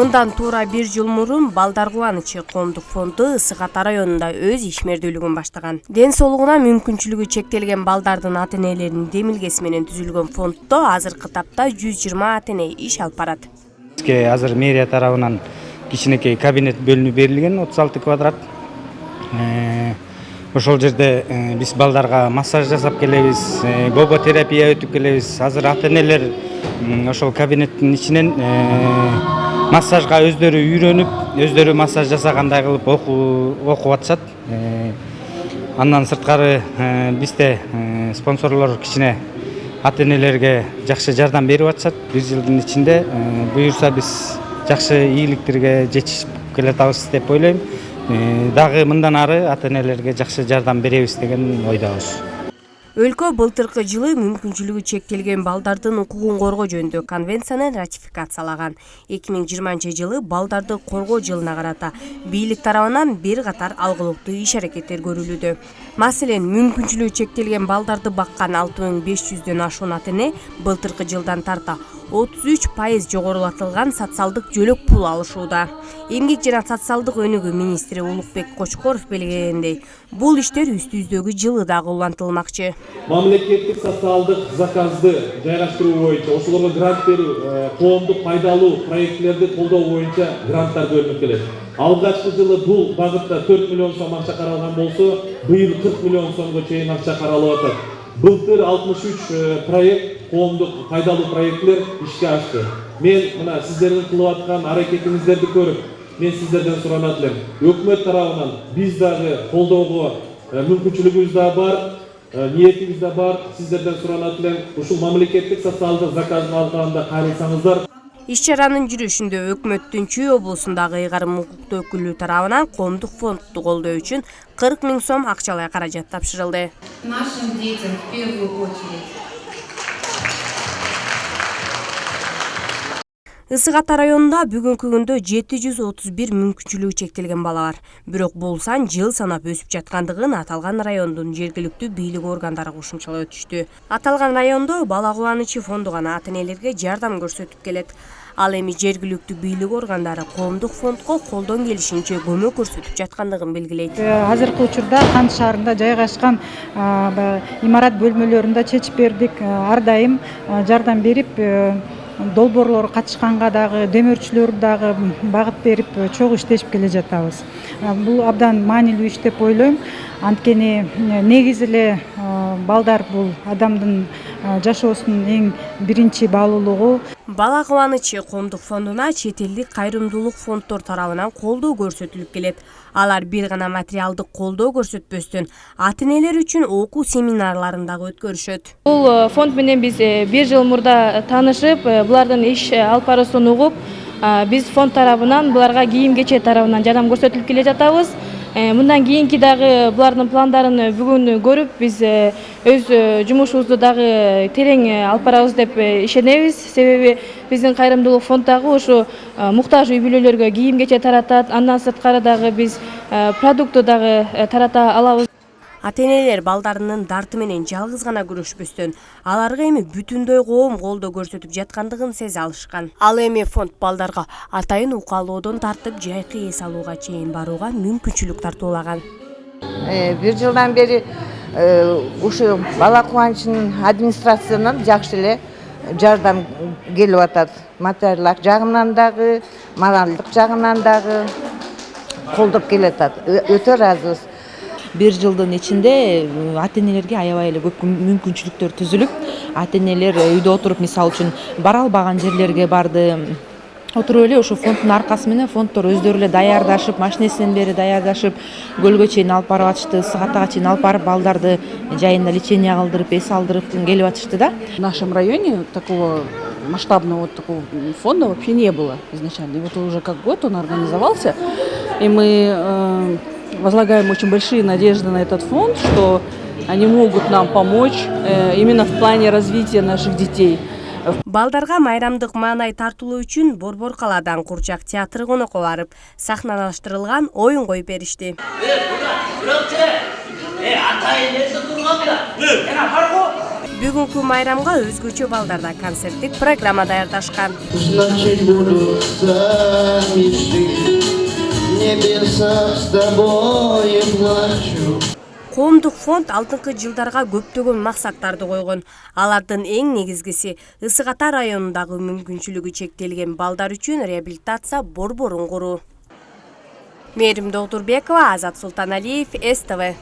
Мындан туура 1 жыл мурун Балдар кубанычы коомдук фонду Ысык Ата районунда өз ишмердүүлүгүн баштаган. Ден соолугуна мүмкүнчүлүгү чектелген балдардын ата-энелеринин демилгеси менен түзүлгөн фонддо азыркы тапта 120 ата-эне иш алып барат. Бизге азыр мэрия тарабынан кичинекей кабинет бөлүнүп берилген 36 квадрат. Ошол жерде биз балдарга массаж жасап келебиз, гоготерапия өтүп келебиз. Азыр ата-энелер ошол кабинеттин ичинен массажга өздөрү үйрөнүп, өздөрү массаж жасагандай кылып окуп атышат. Андан сырткары бизде спонсорлор кичине ата-энелерге жакшы жардам берип атышат. 1 жылдын ичинде буюрса биз жакшы ийгиликтерге жетишип келатабыз деп ойлойм. Дагы мындан ары ата-энелерге жакшы жардам беребиз деген ойдобуз. Өлкө былтыркы жылы мүмкүнчүлүгү чектелген балдардын укугун коргоо жөнүндө конвенцияны ратификациялаган. 2020-жылы балдарды коргоо жылына карата бийлик тарабынан бир катар алгылыктуу иш-аракеттер көрүлүүдө. Маселен, мүмкүнчүлүгү чектелген балдарды баккан 6500дөн ашуун ата-эне былтыркы жылдан тарта 33% жогорулатылган социалдык жөлөк пул алышууда. Эмгек жана социалдык өнүгүү министри Улукбек Кочкоров белгилегендей, бул иштер үстүбүздөгү жылы дагы улантылмакчы. Мамлекеттик социалдык заказды жайгаштыруу боюнча, ошолорго грант берүү, коомдук пайдалуу проектлерди колдоо боюнча гранттар бөлүнүп келет. Алгачкы жылы бул багытта 4 миллион сом акча каралган болсо, быйыл 40 миллион сомго чейин акча каралып атат. Былтыр 63 проект, коомдук пайдалуу проекттер ишке ашты. Мен мына сиздердин кылып аткан аракетиңиздерди көрүп, мен сиздерден суранат элем. Өкмөт тарабынан биз дагы колдоого мүмкүнчүлүгүбүз да бар, ниетибиз да бар. Сиздерден суранат элем, ушул мамлекеттик социалдык заказдын алкагында кайрылсаңыздар. Иш-чаранын жүрүшүндө өкмөттүн Чүй облусундагы ыйгарым укуктуу өкүлү тарабынан коомдук фондду колдоо үчүн 40 000 сом акчалай каражат тапшырылды. Нашим детям в первую очередь. Ысык Ата районунда бүгүнкү күндө 731 мүмкүнчүлүгү чектелген бала бар. Бирок бул сан жыл санап өсүп жаткандыгын аталган райондун жергиликтүү бийлик органдары кошумчалап өтүштү. Аталган райондо бала кубанычы фонду гана ата-энелерге жардам көрсөтүп келет. Ал эми жергиликтүү бийлик органдары коомдук фондго колдон келишинче көмөк көрсөтүп жаткандыгын белгилейт. Азыркы учурда Кант шаарында жайгашкан имарат бөлмөлөрүндө чечип бердик. Ар дайым жардам берип, долбоорлор катышканга дагы, демөөрчүлөр дагы багыт берип, чогуу иштешип келе жатабыз. Бул абдан маанилүү иш деп ойлойм. Анткени негизи эле балдар бул адамдын жашоосунун эң биринчи баалуулугу. Бала кубанычы коомдук фондуна чет элдик кайрымдуулук фонддор тарабынан колдоо көрсөтүлүп келет. Алар бир гана материалдык колдоо көрсөтпөстөн ата-энелер үчүн окуу семинарларын дагы өткөрүшөт. Бул фонд менен биз 1 жыл мурда таанышып, булардын иш алып баруусун угуп, биз фонд тарабынан буларга кийим-кечек тарабынан жардам көрсөтүлүп келе жатабыз. Мындан кийинки дагы булардын пландарын бүгүн көрүп, биз өз жумушубузду дагы терең алып барабыз деп ишенебиз. Себеби биздин кайрымдуулук фонд дагы ушу муктаж үй бүлөлөргө кийим-кечек таратат. Андан сырткары дагы биз продукты дагы тарата алабыз. Ата-энелер балдарынын дарты менен жалгыз гана күрөшпөстөн, аларга эми бүтүндөй коом колдоо көрсөтүп жаткандыгын сезе алышкан. Ал эми фонд балдарга атайын укалоодон тартып жайкы эс алууга чейин барууга мүмкүнчүлүк тартуулаган. 1 жылдан бери ушу бала кубанычынын администрациянын жакшы эле жардам келип атат. Материалдык жагынан дагы, моралдык жагынан дагы колдоп келатат. Өтө ыраазыбыз. 1 жылдын ичинде ата-энелерге аябай эле көп мүмкүнчүлүктөр түзүлүп, ата-энелер үйдө отуруп, мисалы үчүн бара албаган жерлерге барды. Отуруп эле ушу фонддун аркасы менен фонддор өздөрү эле даярдашып, машинесинен бери даярдашып, көлгө чейин алып барып атышты, Ысык Атага чейин алып барып балдарды жайында лечение кылдырып, эс алдырып келип атышты да. В нашем районе такого масштабного такого фонда вообще не было изначально. И вот уже как год он организовался, и мы возлагаем очень большие надежды на этот фонд, что они могут нам помочь именно в плане развития наших детей. Балдарга майрамдык маанай тартуулоо үчүн Борбор калаадан Курчак театры конокко барып, сахналаштырылган оюн коюп беришти. Бүгүнкү майрамга өзгөчө балдарда концерттик программа даярдашкан. Значит, будут мечты, в небесах с тобой плачу. Коомдук фонд алдыңкы жылдарга көптөгөн максаттарды койгон. Алардын эң негизгиси Ысык Ата районундагы мүмкүнчүлүгү чектелген балдар үчүн реабилитация борборун куруу. Мээрим Доотурбекова, Азат Султаналиев, СТВ.